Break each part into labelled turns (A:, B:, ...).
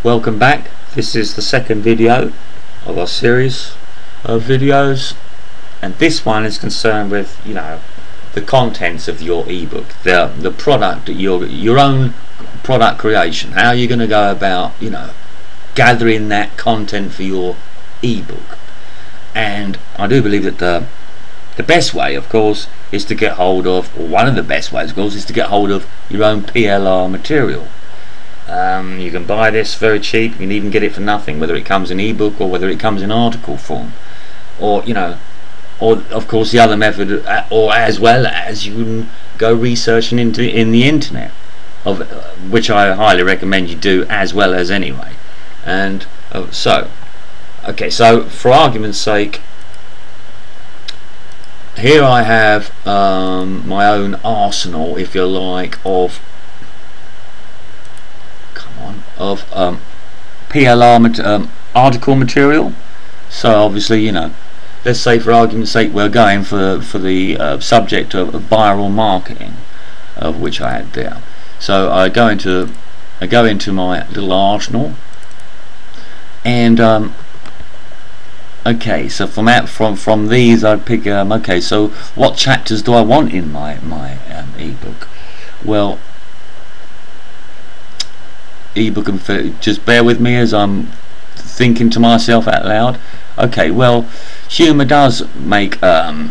A: Welcome back. This is the second video of our series of videos, and this one is concerned with the contents of your ebook, the product, your own product creation. How are you going to go about gathering that content for your ebook? And I do believe that the best way, of course, is to get hold of, or one of the best ways, of course, is to get hold of your own PLR material. You can buy this very cheap. You can even get it for nothing, whether it comes in ebook or whether it comes in article form, or of course the other method, or as well as you can go researching in the internet, which I highly recommend you do as well as anyway. And so for argument's sake, here I have my own arsenal, if you like, of PLR article material. So obviously, let's say for argument's sake we're going for the subject of viral marketing, of which I had there. So I go into my little arsenal, and okay, so from these I pick okay, so what chapters do I want in my ebook? Well, ebook, and just bear with me as I'm thinking to myself out loud. Okay, well, humour does make a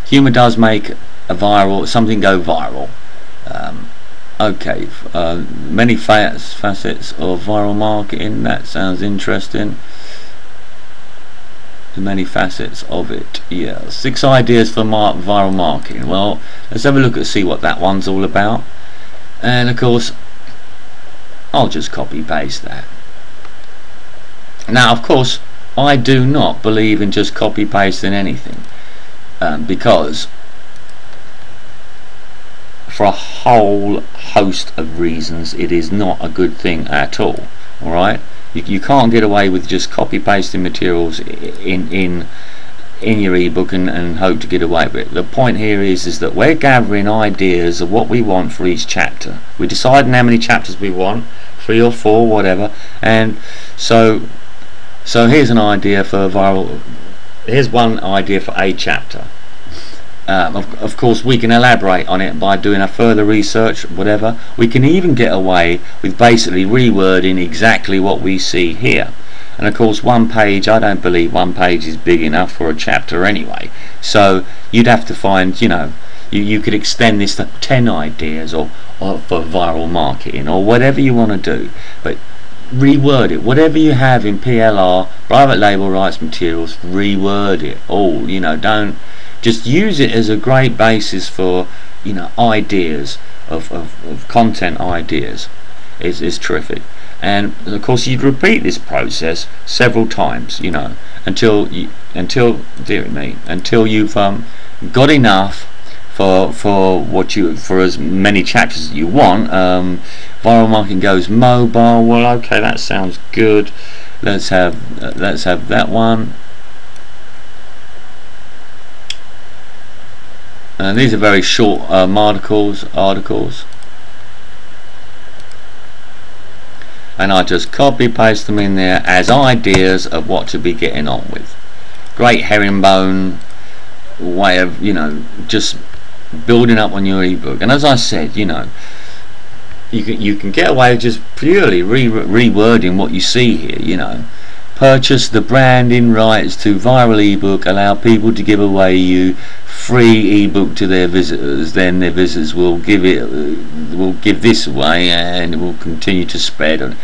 A: something go viral. Okay, many facets of viral marketing. That sounds interesting. Many facets of it. Yeah, 6 ideas for viral marketing. Well, let's have a look and see what that one's all about. And of course, I'll just copy paste that. Now, of course, I do not believe in just copy pasting anything, because for a whole host of reasons it is not a good thing at all. Alright, you can't get away with just copy pasting materials in your ebook and hope to get away with it. The point here is that we're gathering ideas of what we want for each chapter. We're deciding how many chapters we want, 3 or 4, whatever, and so here's an idea for viral. Here's one idea for a chapter. Of course, we can elaborate on it by doing a further research, whatever. We can even get away with basically rewording exactly what we see here. And of course, one page, I don't believe one page is big enough for a chapter anyway. So you'd have to find, you could extend this to 10 ideas or for viral marketing or whatever you want to do. But reword it. Whatever you have in PLR, private label rights materials, reword it all. Don't just use it as a great basis for ideas of content ideas. Is terrific. And of course you'd repeat this process several times, until you've got enough for as many chapters as you want. Viral marketing goes mobile. Well, okay, that sounds good. Let's have that one. And these are very short articles. And I just copy paste them in there as ideas of what to be getting on with. Great herringbone way of just building up on your ebook. And as I said, you can get away with just purely rewording what you see here. Purchase the branding rights to viral ebook, allow people to give away you free ebook to their visitors, then their visitors will give this away and it will continue to spread.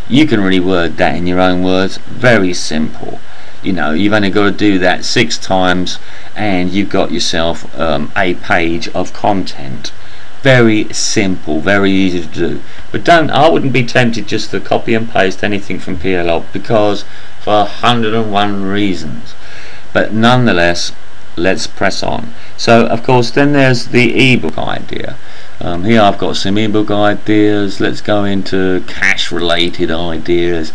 A: You can reword that in your own words. Very simple. You've only got to do that 6 times and you've got yourself a page of content. Very simple, very easy to do. But I wouldn't be tempted just to copy and paste anything from PLR, because for 101 reasons. But nonetheless, let's press on. So of course then there's the ebook idea. Here I've got some ebook ideas. Let's go into cash related ideas.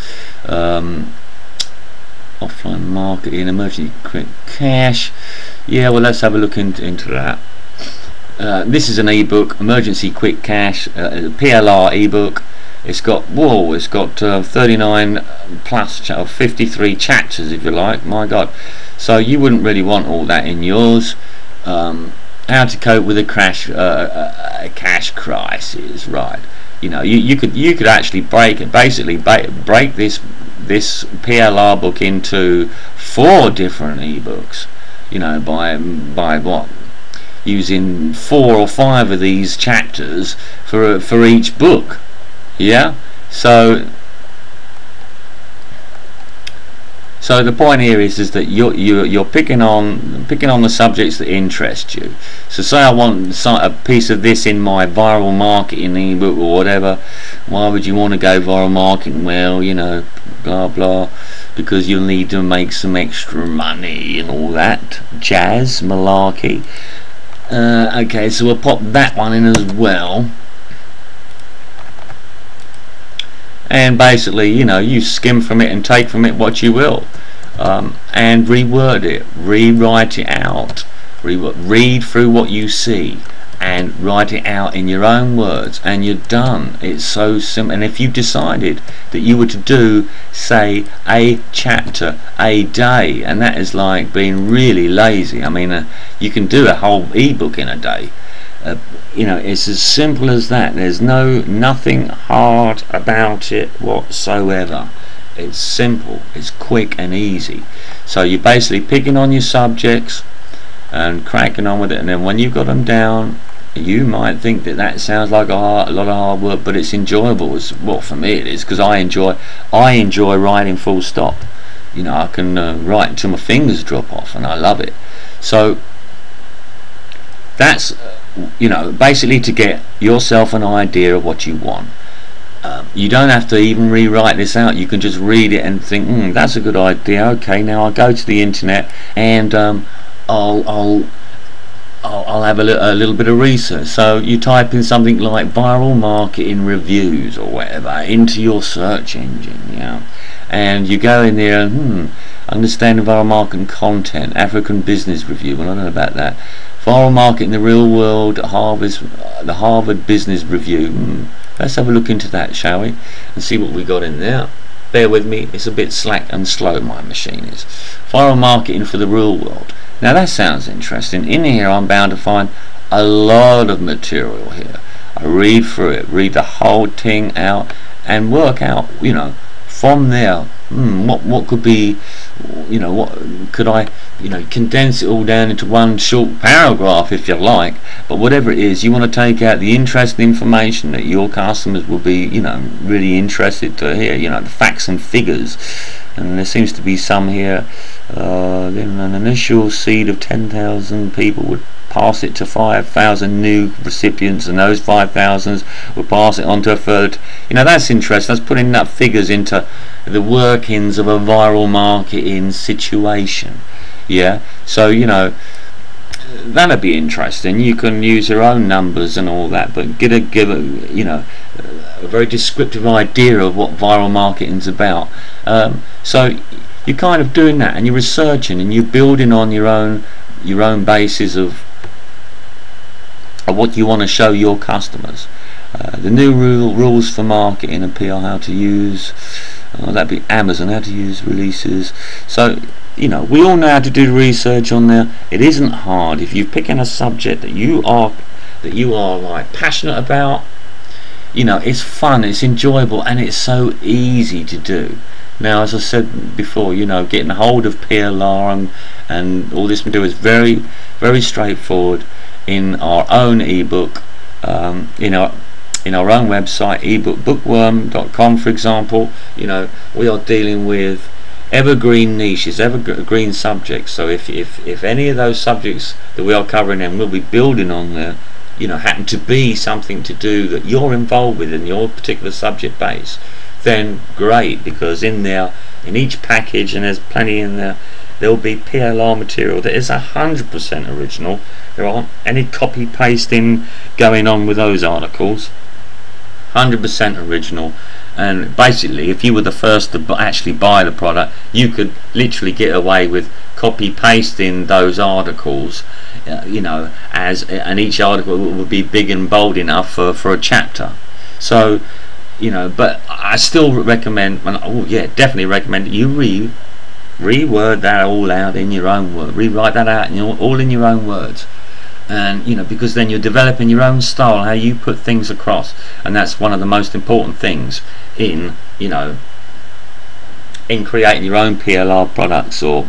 A: Offline marketing, emergency quick cash. Yeah, well, let's have a look into that. This is an ebook, emergency quick cash, PLR ebook. it's got 39 plus 53 chapters, if you like. My God! So you wouldn't really want all that in yours. How to cope with a cash crisis, right? You know, you could actually break this PLR book into 4 different ebooks. You know, by what? Using 4 or 5 of these chapters for each book. Yeah. So the point here is that you're picking on the subjects that interest you. So say I want a piece of this in my viral marketing ebook or whatever. Why would you want to go viral marketing? Well, you know, blah blah, because you'll need to make some extra money and all that jazz malarkey. Okay, so we'll pop that one in as well. And basically, you know, you skim from it and take from it what you will, and reword it, rewrite it out, read through what you see and write it out in your own words, and you're done. It's so simple. And if you decided that you were to do, say, a chapter a day, and that is like being really lazy. I mean, you can do a whole ebook in a day. You know, it's as simple as that. There's nothing hard about it whatsoever. It's simple, it's quick and easy. So you're basically picking on your subjects and cracking on with it, and then when you've got them down, you might think that sounds like a lot of hard work, but it's enjoyable. Well, for me it is, because I enjoy writing full stop. You know, I can write until my fingers drop off, and I love it. So that's you know, basically to get yourself an idea of what you want. You don't have to even rewrite this out. You can just read it and think, that's a good idea. Okay, now I'll go to the internet and I'll have a little bit of research. So you type in something like viral marketing reviews or whatever into your search engine, yeah, and you go in there and understanding viral marketing content, African business review. Well, I don't know about that. Viral marketing, the real world, the Harvard Business Review. Let's have a look into that, shall we, and see what we got in there. Bear with me, it's a bit slack and slow, my machine is. Viral marketing for the real world. Now that sounds interesting. In here I'm bound to find a lot of material here. I read through it, read the whole thing out, and work out, you know, from there, what could be, you know, what could I, you know, condense it all down into one short paragraph if you like. But whatever it is, you want to take out the interesting information that your customers will be, you know, really interested to hear, you know, the facts and figures. And there seems to be some here. Then an initial seed of 10,000 people would pass it to 5,000 new recipients, and those 5,000 will pass it on to a third. You know, that's interesting. That's putting enough figures into the workings of a viral marketing situation. Yeah, so you know, that'll be interesting. You can use your own numbers and all that, but give a you know, a very descriptive idea of what viral marketing's about. So you're kind of doing that, and you're researching, and you're building on your own basis of what you want to show your customers. The new rules for marketing and PR, how to use, that'd be Amazon, how to use releases. So you know, we all know how to do research on there. It isn't hard if you're picking a subject that you are like passionate about. You know, it's fun, it's enjoyable, and it's so easy to do. Now, as I said before, you know, getting a hold of PLR and all this material is very, very straightforward in our own ebook, in our own website, ebookbookworm.com, for example. You know, we are dealing with evergreen niches, evergreen subjects. So if any of those subjects that we are covering and we'll be building on there, you know, happen to be something to do that you're involved with in your particular subject base, then great, because in there, in each package, and there's plenty in there, there'll be PLR material that is 100% original. There aren't any copy pasting going on with those articles. 100% original. And basically, if you were the first to actually buy the product, you could literally get away with copy pasting those articles, you know, and each article would be big and bold enough for a chapter. So you know, but I still recommend, oh yeah, definitely recommend you reword that all out in your own words, rewrite that out all in your own words. And you know, because then you're developing your own style, how you put things across, and that's one of the most important things in, you know, in creating your own PLR products or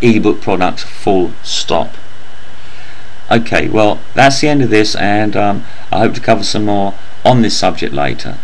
A: ebook products, full stop. Okay, well, that's the end of this, and I hope to cover some more on this subject later.